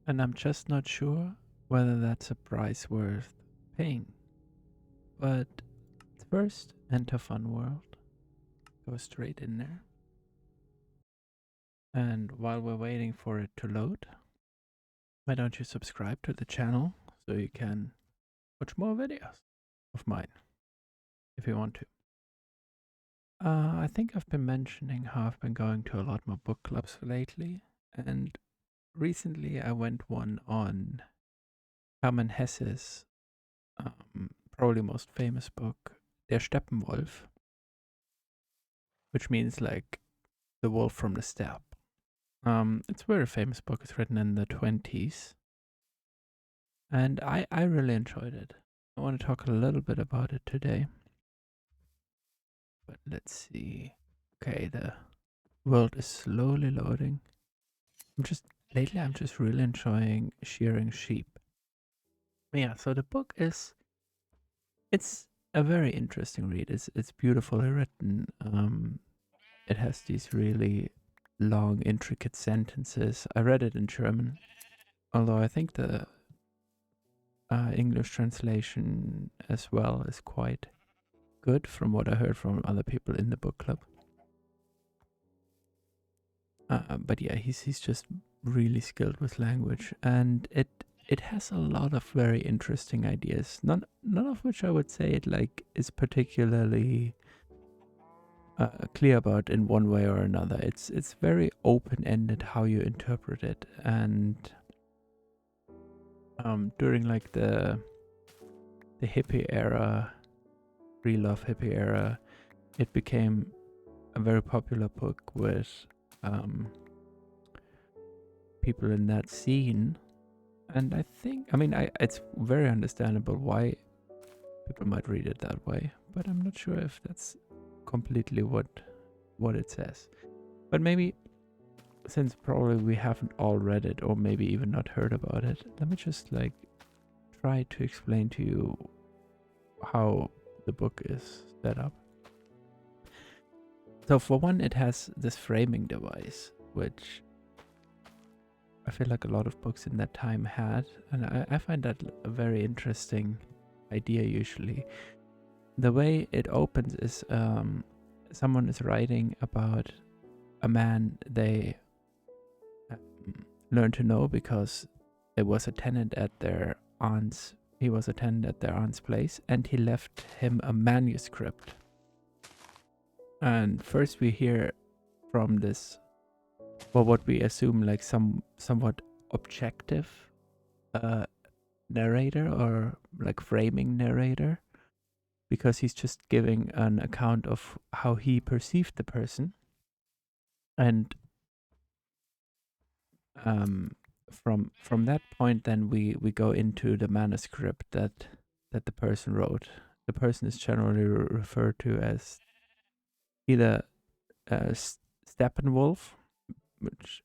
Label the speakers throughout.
Speaker 1: and I'm just not sure whether that's a price worth paying. But first, enter funworld. Go straight in there. And while we're waiting for it to load, why don't you subscribe to the channel so you can watch more videos of mine if you want to. I think I've been mentioning how I've been going to a lot more book clubs lately, and recently I went one on Herman Hesse's probably most famous book, Der Steppenwolf, which means like the wolf from the steppe. It's a very famous book. It's written in the 20s, and I really enjoyed it. I want to talk a little bit about it today. But let's see. Okay, the world is slowly loading. Lately I'm just really enjoying shearing sheep. Yeah, so the book it's a very interesting read. It's beautifully written. It has these really long, intricate sentences. I read it in German, although I think the English translation as well is quite good from what I heard from other people in the book club. But yeah, he's just really skilled with language, and it has a lot of very interesting ideas. None of which I would say it like is particularly clear about in one way or another. It's very open ended how you interpret it, and during like the hippie era, pre-love hippie era, it became a very popular book with people in that scene. And I think, I mean, it's very understandable why people might read it that way, but I'm not sure if that's completely what it says. But maybe, since probably we haven't all read it or maybe even not heard about it, let me just like try to explain to you how the book is set up. So for one, it has this framing device, which I feel like a lot of books in that time had, and I find that a very interesting idea usually. The way it opens is someone is writing about a man they learn to know because it was a tenant at their aunt's. He was a tenant at their aunt's place, and he left him a manuscript. And first we hear from this, well, what we assume like somewhat objective narrator or like framing narrator, because he's just giving an account of how he perceived the person, and from that point then we go into the manuscript that the person wrote. The person is generally referred to as either Steppenwolf, which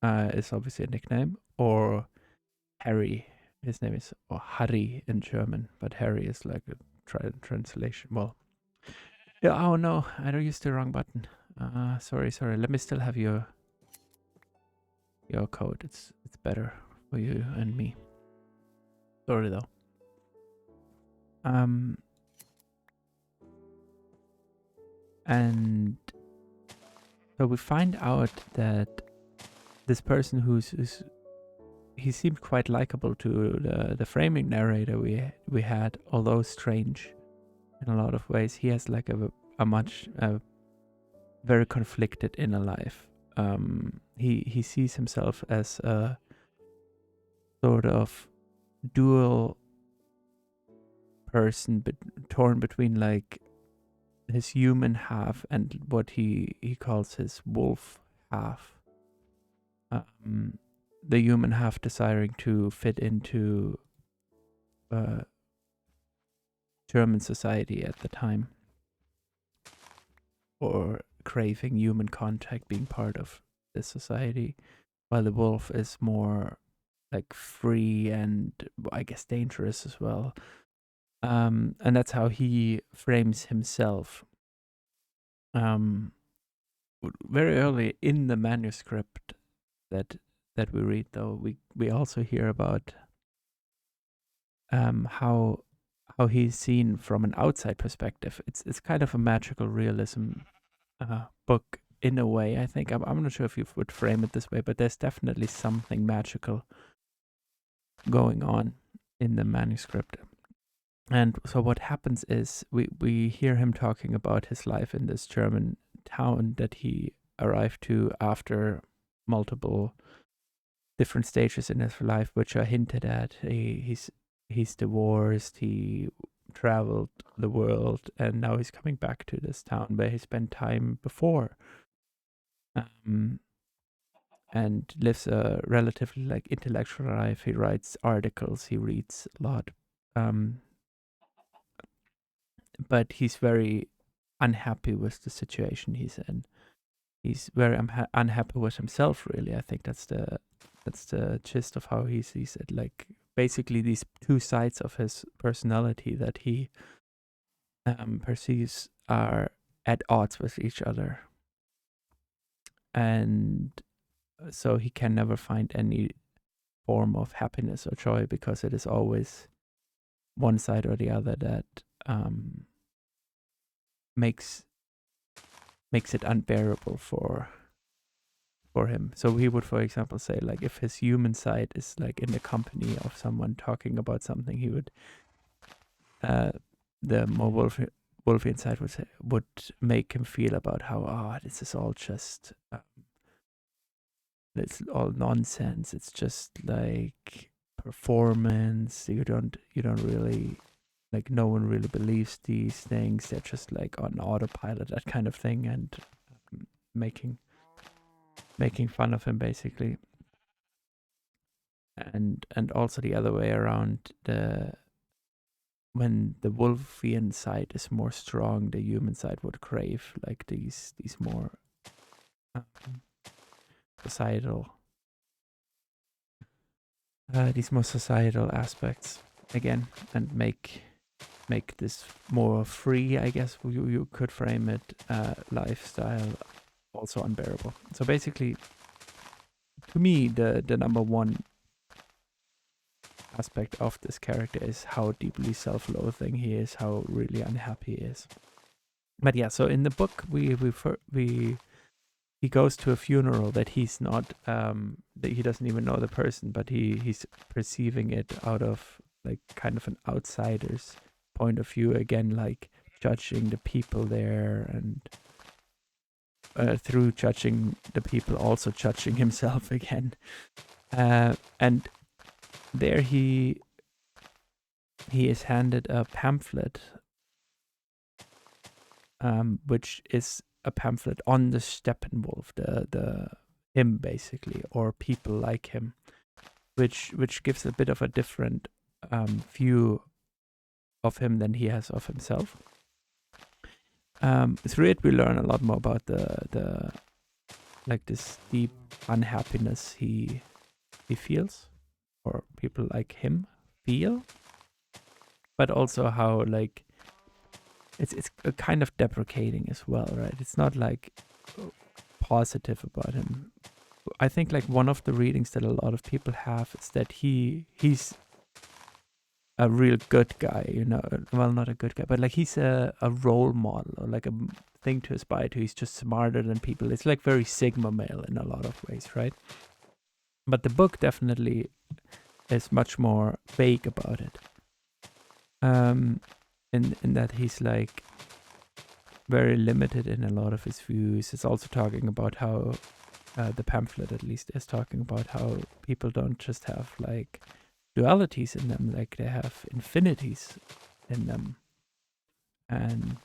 Speaker 1: is obviously a nickname, or Harry. His name is, or Harry in German, but Harry is like a translation. Well, yeah. Oh no, I don't use the wrong button. Sorry. Let me still have your code. It's better for you and me. Sorry though. And so we find out that this person who's he seemed quite likable to the framing narrator we had, although strange in a lot of ways. He has like a much very conflicted inner life. He sees himself as a sort of dual person, but torn between like his human half and what he calls his wolf half. The human half desiring to fit into German society at the time, or craving human contact, being part of this society, while the wolf is more like free and I guess dangerous as well. And that's how he frames himself. Very early in the manuscript that that we read, though, we also hear about how he's seen from an outside perspective. It's kind of a magical realism book in a way. I think I'm not sure if you would frame it this way, but there's definitely something magical going on in the manuscript. And so what happens is we hear him talking about his life in this German town that he arrived to after multiple different stages in his life, which are hinted at. He's divorced. He traveled the world, and now he's coming back to this town where he spent time before, and lives a relatively like intellectual life. He writes articles. He reads a lot, but he's very unhappy with the situation he's in. He's very unhappy with himself. Really, I think that's the gist of how he sees it. Like basically these two sides of his personality that he perceives are at odds with each other, and so he can never find any form of happiness or joy because it is always one side or the other that makes it unbearable for him. So he would, for example, say like if his human side is like in the company of someone talking about something, he would the more Wolfian side would make him feel about how this is all just it's all nonsense. It's just like performance. You don't really like, no one really believes these things. They're just like on autopilot, that kind of thing, and making fun of him basically. And also the other way around, when the Wolfian side is more strong, the human side would crave like these more societal aspects again, and make this more free, I guess you could frame it, lifestyle also unbearable. So basically, to me, the number one aspect of this character is how deeply self-loathing he is, how really unhappy he is. But yeah, so in the book, he goes to a funeral that he's not, that he doesn't even know the person, but he's perceiving it out of like kind of an outsider's point of view, again, like judging the people there, and through judging the people, also judging himself again. And there he is handed a pamphlet, which is a pamphlet on the Steppenwolf, the him basically, or people like him, which gives a bit of a different view of him than he has of himself. Through it, we learn a lot more about the like this deep unhappiness he feels, or people like him feel, but also how like it's a kind of deprecating as well, right? It's not like positive about him. I think like one of the readings that a lot of people have is that he's a real good guy, you know. Well, not a good guy, but like he's a role model, or like a thing to aspire to. He's just smarter than people. It's like very Sigma male in a lot of ways, right? But the book definitely is much more vague about it. In that he's like very limited in a lot of his views. It's also talking about how the pamphlet, at least, is talking about how people don't just have like dualities in them, like they have infinities in them, and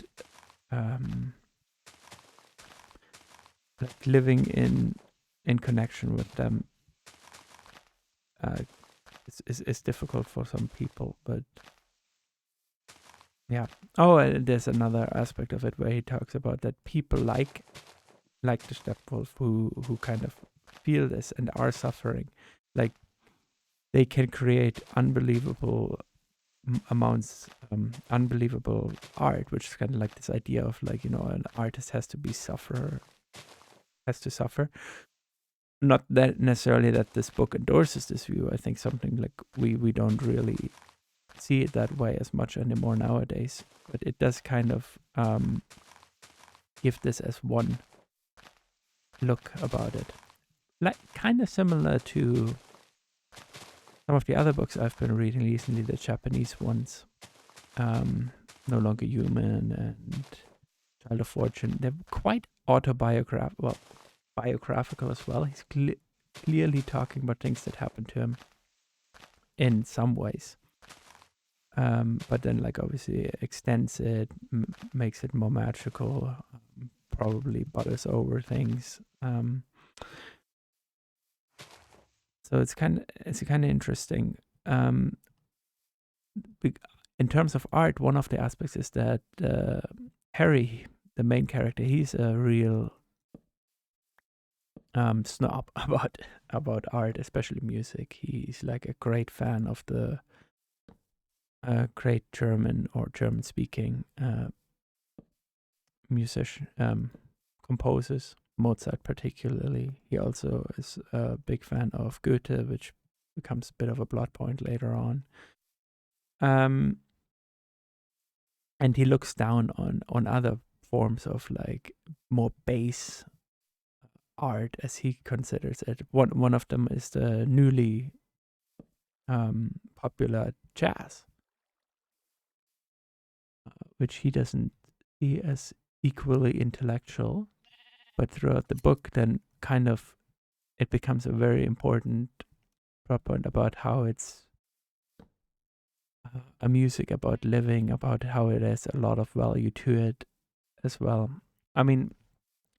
Speaker 1: like living in connection with them is difficult for some people. But yeah. Oh, and there's another aspect of it where he talks about that people like the Steppenwolf who kind of feel this and are suffering, like they can create unbelievable amounts, unbelievable art, which is kind of like this idea of like, you know, an artist has to suffer, not that necessarily that this book endorses this view. I think something like we don't really see it that way as much anymore nowadays, but it does kind of give this as one look about it, like kind of similar to some of the other books I've been reading recently, the Japanese ones, No Longer Human and Child of Fortune. They're quite biographical as well. He's clearly talking about things that happened to him in some ways. But then, like, obviously extends it, makes it more magical, probably butters over things. So it's kind of interesting. In terms of art, one of the aspects is that Harry, the main character, he's a real snob about art, especially music. He's like a great fan of the great German or German-speaking musician composers, Mozart particularly. He also is a big fan of Goethe, which becomes a bit of a plot point later on. And he looks down on other forms of like more base art, as he considers it. One of them is the newly popular jazz, which he doesn't see as equally intellectual. But throughout the book, then kind of it becomes a very important plot point about how it's a music about living, about how it has a lot of value to it as well. I mean,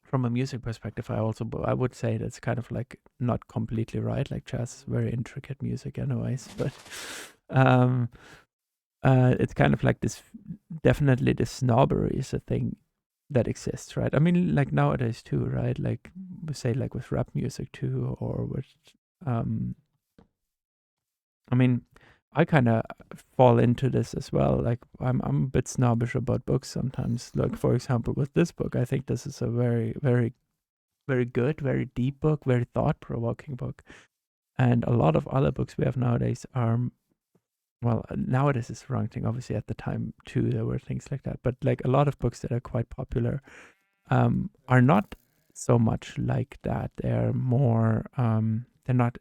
Speaker 1: from a music perspective, I would say that's kind of like not completely right. Like jazz is very intricate music, anyways. But it's kind of like this. Definitely, the snobbery is a thing that exists, right? I mean, like nowadays too, right? Like we say, like with rap music too, or with, I mean, I kind of fall into this as well. Like I'm a bit snobbish about books sometimes. Like for example, with this book, I think this is a very, very, very good, very deep book, very thought-provoking book. And a lot of other books we have nowadays are, well, nowadays is the wrong thing. Obviously, at the time too, there were things like that. But like a lot of books that are quite popular are not so much like that. They're more, they're not,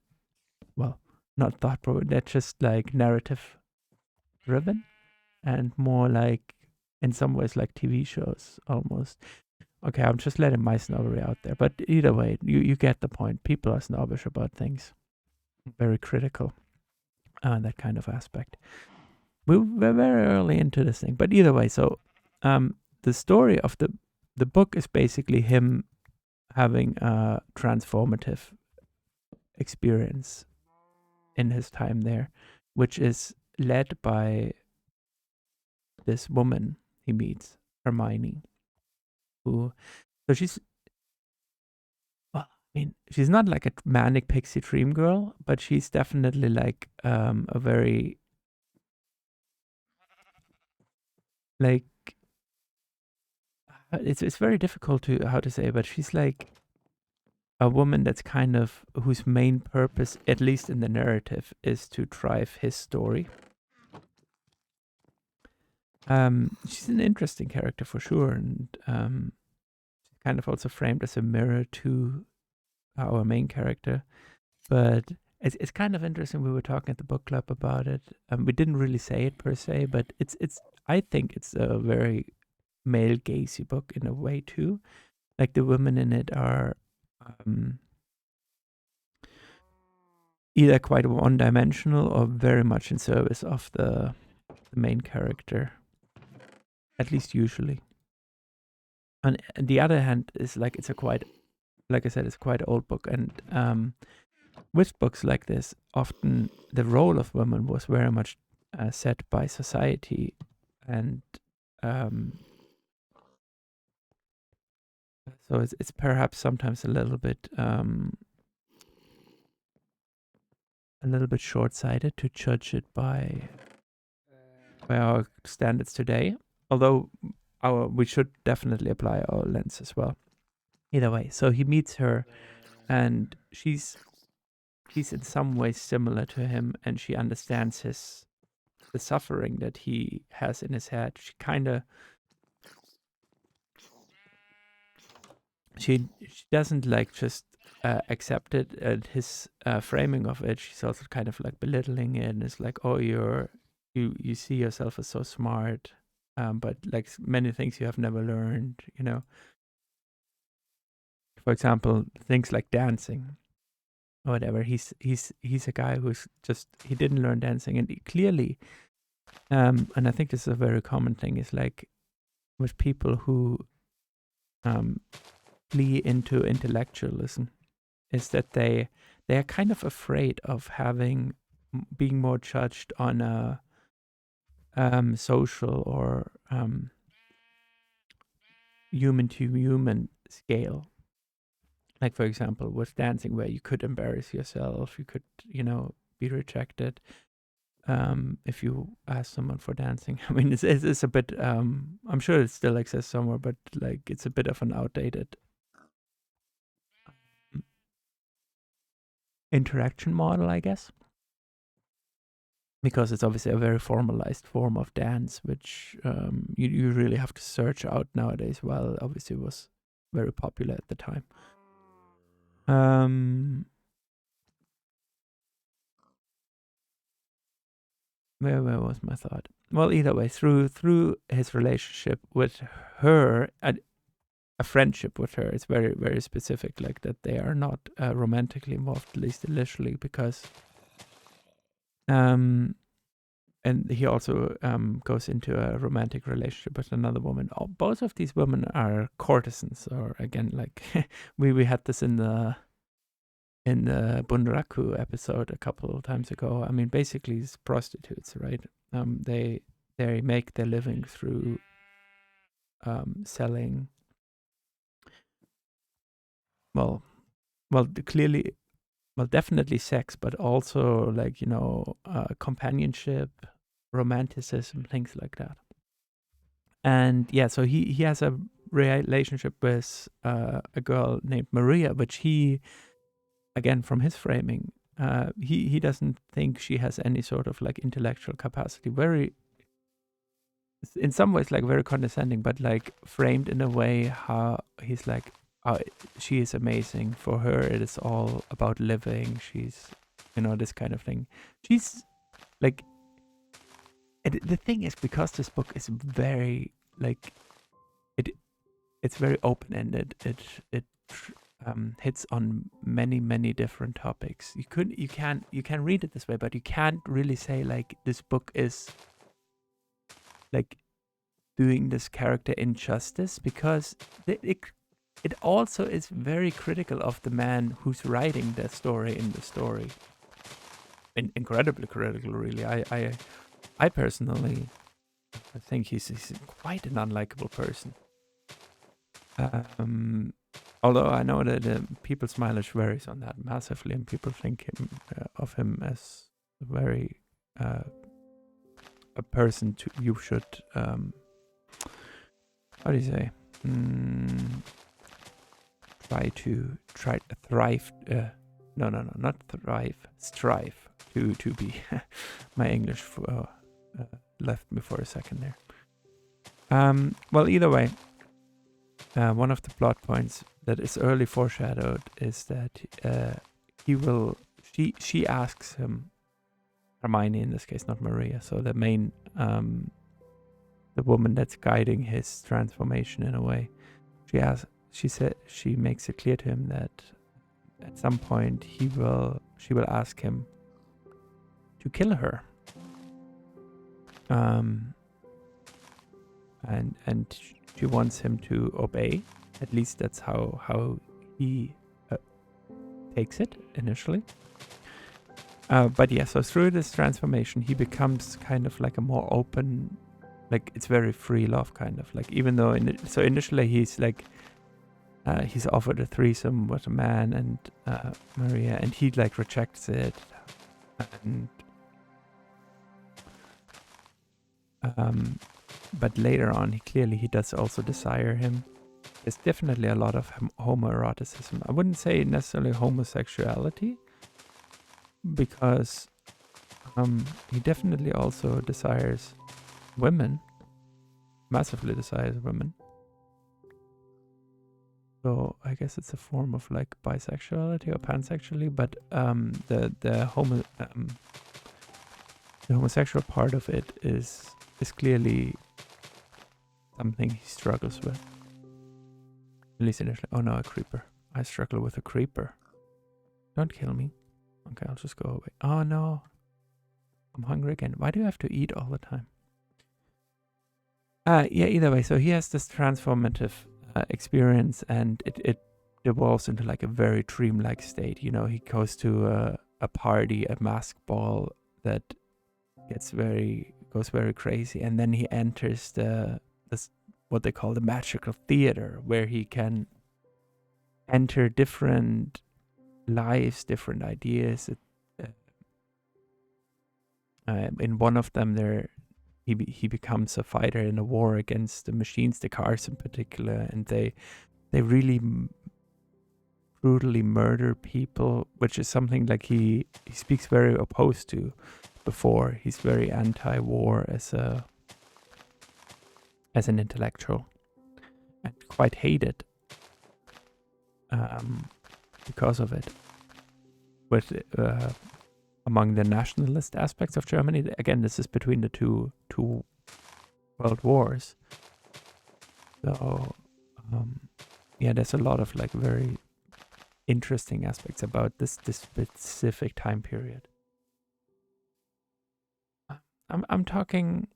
Speaker 1: well, not thought provoking. They're just like narrative driven and more like, in some ways, like TV shows almost. Okay, I'm just letting my snobbery out there. But either way, you get the point. People are snobbish about things, very critical, that kind of aspect. We're very early into this thing. But either way, so the story of the book is basically him having a transformative experience in his time there, which is led by this woman he meets, Hermione, who, so she's, well, I mean, she's not like a manic pixie dream girl, but she's definitely like a very, like, it's very difficult to how to say, but she's like a woman that's kind of whose main purpose, at least in the narrative, is to drive his story. She's an interesting character for sure, and kind of also framed as a mirror to our main character. But it's kind of interesting. We were talking at the book club about it. We didn't really say it per se, but it's I think it's a very male gazy book in a way too. Like the women in it are either quite one-dimensional or very much in service of the main character, at least usually. On the other hand, is like it's a quite, like I said, it's quite old book, and with books like this, often the role of women was very much set by society, and so it's perhaps sometimes a little bit short-sighted to judge it by our standards today. Although we should definitely apply our lens as well. Either way, so he meets her and she's in some ways similar to him, and she understands the suffering that he has in his head. She kind of she doesn't like just accept it at his framing of it. She's also kind of like belittling it, and it's like, oh, you see yourself as so smart, but like many things you have never learned, you know. For example, things like dancing or whatever. He's a guy who's just, he didn't learn dancing, and clearly, and I think this is a very common thing, is like with people who flee into intellectualism, is that they are kind of afraid of being more judged on a social or human to human scale. Like, for example, with dancing, where you could embarrass yourself, you could, be rejected if you ask someone for dancing. I mean, it's a bit, I'm sure it still exists somewhere, but like it's a bit of an outdated interaction model, I guess. Because it's obviously a very formalized form of dance, which you really have to search out nowadays. Well, obviously it was very popular at the time. Where was my thought? Well, either way, through his relationship with her, a friendship with her, it's very, very specific, like that they are not romantically involved, at least initially, because and he also goes into a romantic relationship with another woman. Both of these women are courtesans, or again, like we had this in the Bunraku episode a couple of times ago. I mean, basically, it's prostitutes, right? They make their living through selling. Well, clearly, definitely sex, but also like companionship, romanticism, things like that. And yeah, so he has a relationship with a girl named Maria, which he, again, from his framing, he doesn't think she has any sort of like intellectual capacity. Very, in some ways, like very condescending, but like framed in a way how he's like, oh, she is amazing. For her, it is all about living. She's, this kind of thing. She's like, the thing is, because this book is very like it's very open ended. It hits on many different topics. You can read it this way, but you can't really say like this book is like doing this character injustice, because it also is very critical of the man who's writing the story in the story. Incredibly critical, really. I personally, I think he's quite an unlikable person. Although I know that people's mileage varies on that massively, and people think of him as very a person you should how do you say try to thrive. No, not thrive. Strive to be. My English left me for a second there. Well, either way, one of the plot points that is early foreshadowed is that she asks him, Hermione in this case, not Maria, so the main the woman that's guiding his transformation in a way. She makes it clear to him that at some point she will ask him to kill her. And she wants him to obey. At least that's how he takes it initially. But yeah, so through this transformation, he becomes kind of like a more open, like it's very free love kind of like, even though so initially he's like he's offered a threesome with a man and Maria, and he like rejects it, and but later on he does also desire him, there's definitely a lot of homoeroticism. I wouldn't say necessarily homosexuality, because he definitely also desires women, massively desires women. So I guess it's a form of like bisexuality or pansexuality, but the homosexual part of it is clearly something he struggles with. At least initially. Oh no, a creeper. I struggle with a creeper. Don't kill me. Okay, I'll just go away. Oh no. I'm hungry again. Why do you have to eat all the time? Yeah, either way. So he has this transformative experience, and it devolves into like a very dreamlike state. You know, he goes to a party, a mask ball that goes very crazy, and then he enters this what they call the magical theater, where he can enter different lives, different ideas. In one of them, he becomes a fighter in a war against the machines, the cars in particular, and they really brutally murder people, which is something like he speaks very opposed to before. He's very anti-war as an intellectual, and quite hated because of it. With among the nationalist aspects of Germany, again, this is between the two world wars. So yeah, there's a lot of like very interesting aspects about this specific time period. I'm talking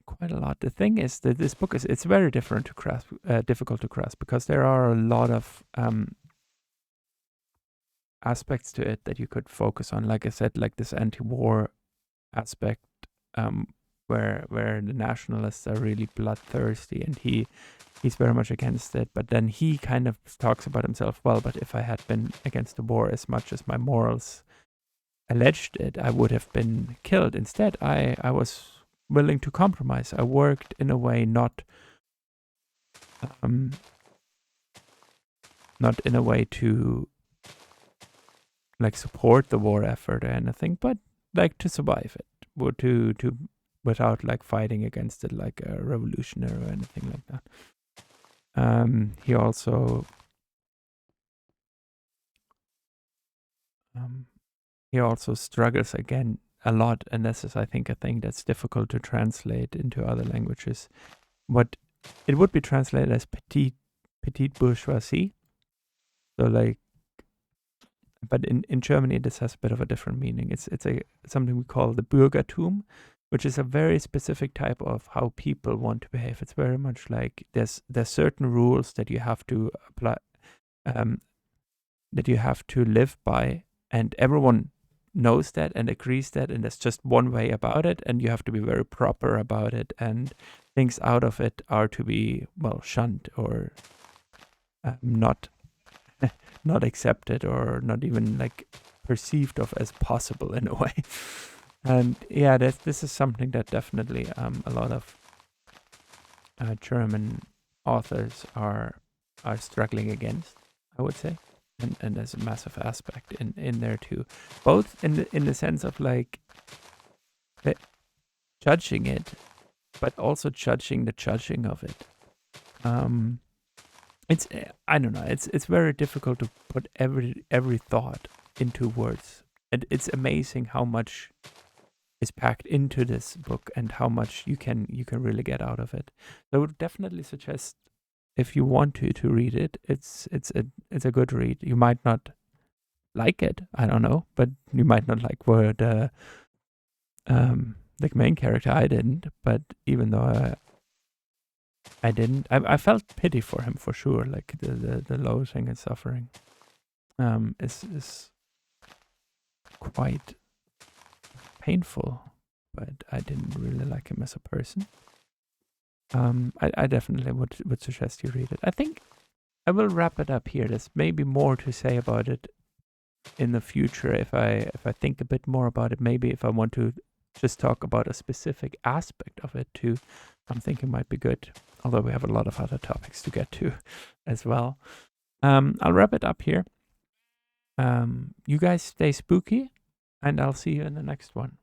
Speaker 1: quite a lot. The thing is that this book it's very different to grasp, difficult to grasp, because there are a lot of aspects to it that you could focus on. Like I said, like this anti-war aspect, where the nationalists are really bloodthirsty, and he's very much against it. But then he kind of talks about himself. Well, but if I had been against the war as much as my morals alleged it, I would have been killed. Instead, I was willing to compromise. I worked in a way not in a way to like support the war effort or anything, but like to survive it, or to without like fighting against it like a revolutionary or anything like that. He also struggles again a lot, and this is, I think, a thing that's difficult to translate into other languages. What it would be translated as petite bourgeoisie. So like, but in Germany this has a bit of a different meaning. It's something we call the Bürgertum, which is a very specific type of how people want to behave. It's very much like there's certain rules that you have to apply, that you have to live by, and everyone knows that and agrees that, and there's just one way about it, and you have to be very proper about it, and things out of it are to be, well, shunned, or not accepted, or not even like perceived of as possible in a way. And yeah, this is something that definitely a lot of German authors are struggling against, I would say. And there's a massive aspect in there too, both in the sense of like judging it, but also judging the judging of it. It's, I don't know, it's very difficult to put every thought into words, and it's amazing how much is packed into this book and how much you can really get out of it. So I would definitely suggest, if you want to read it, it's a good read. You might not like it, I don't know, but you might not like where the main character. I didn't, but even though I didn't, I felt pity for him for sure. Like the loathing and suffering is quite painful, but I didn't really like him as a person. I definitely would suggest you read it. I think I will wrap it up here. There's maybe more to say about it in the future if I think a bit more about it. Maybe if I want to just talk about a specific aspect of it too, I'm thinking might be good. although we have a lot of other topics to get to as well. I'll wrap it up here. You guys stay spooky, and I'll see you in the next one.